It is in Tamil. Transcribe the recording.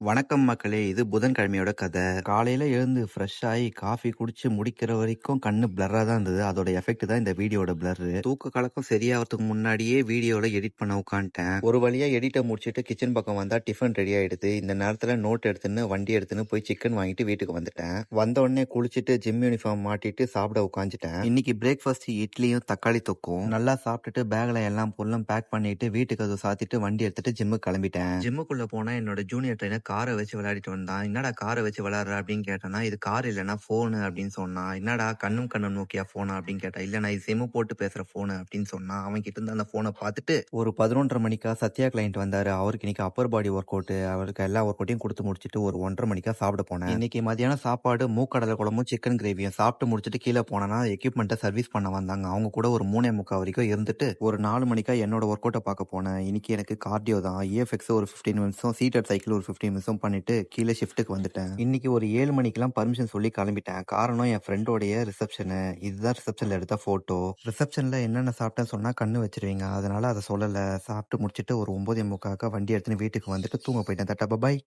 வணக்கம் மக்களே! இது புதன்கிழமையோட கதை. காலையில எழுந்து ஃப்ரெஷ் ஆயி, காஃபி குடிச்சு முடிக்கிற வரைக்கும் கண்ணு பிளர்ரா தான் இருந்தது. அதோட எஃபெக்ட் தான் இந்த வீடியோட பிளர்ரு. தூக்க கலக்கம் சரியாவறதுக்கு முன்னாடியே வீடியோல எடிட் பண்ண உட்காந்துட்டேன். ஒரு வழியா எடிட்ட முடிச்சுட்டு கிச்சன் பக்கம் வந்தா டிஃபன் ரெடி ஆயிடுது. இந்த நேரத்துல நோட் எடுத்துன்னு, வண்டி எடுத்துன்னு போய் சிக்கன் வாங்கிட்டு வீட்டுக்கு வந்துட்டேன். வந்த உடனே குளிச்சுட்டு ஜிம் யூனிஃபார்ம் மாட்டிட்டு சாப்பிட உட்காந்துட்டேன். இன்னைக்கு பிரேக்ஃபாஸ்ட் இட்லியும் தக்காளி தொக்கும். நல்லா சாப்பிட்டுட்டு பேக்ல எல்லாம் பொருளும் பேக் பண்ணிட்டு வீட்டுக்கு அதை சாத்திட்டு வண்டி எடுத்துட்டு ஜிம்முக்கு கிளம்பிட்டேன். ஜிம்முக்குள்ள போனா என்னோட ஜூனியர் ட்ரெயினர் காரை வச்சு விளையாடிட்டு வந்தான். என்னடா காரை வச்சு விளையாடுற அப்படின்னு கேட்டேன்னா, இது கார் இல்லைன்னா போனு அப்படின்னு சொன்னான். என்னடா கண்ணும் கண்ணும் நோக்கியா போனா அப்படின்னு கேட்டா, இல்ல நான் இது சிம்மு போட்டு பேசுற போனு அப்படின்னு சொன்னான். அவன் கிட்ட இருந்து அந்த போனை பார்த்துட்டு ஒரு 11:30 மணிக்கா சத்யா கிளைண்ட் வந்தாரு. அவருக்கு இன்னைக்கு அப்பர் பாடி ஒர்க் அவுட். அவருக்கு எல்லா ஒர்க் அவுட்டையும் கொடுத்து முடிச்சுட்டு ஒரு 1:30 மணிக்கா சாப்பிட போனேன். இன்னைக்கு மதியானம் சாப்பாடு மூக்கடலை குழம்பும் சிக்கன் கிரேவியும் சாப்பிட்டு முடிச்சுட்டு கீழே போனா எக்யூப்மெண்ட்டை சர்வீஸ் பண்ண வந்தாங்க. அவங்க கூட ஒரு 3:45 வரைக்கும் இருந்துட்டு ஒரு 4 மணிக்கா என்னோட ஒர்க் அவுட்டை பார்க்க போனேன். இன்னைக்கு எனக்கு கார்டியோ தான். இஎஃப்எக்ஸ் ஒரு 15 மினிட்ஸும் சீட்டட் சைக்கிள் ஒரு 15 மினிட்ஸும் பண்ணிட்டு கீழே ஷிஃப்ட்டுக்கு வந்துட்டேன். இன்னைக்கு ஒரு 7 மணிக்கெல்லாம் பர்மிஷன் சொல்லி கிளம்பிட்டேன். காரணம் என் ஃப்ரெண்டோடைய ரிசப்ஷனு. இதுதான் ரிசப்ஷன்ல எடுத்த போட்டோ. ரிசப்ஷன்ல என்னென்ன சாப்பிட்டேன்னு சொன்னா கண்ணு வச்சிருவீங்க. அதனால அதை சொல்லல. சாப்பிட்டு முடிச்சிட்டு ஒரு 9:45க்கு வண்டி எடுத்துன்னு வீட்டுக்கு வந்துட்டு தூங்க போயிட்டேன். டாடா பபாய்.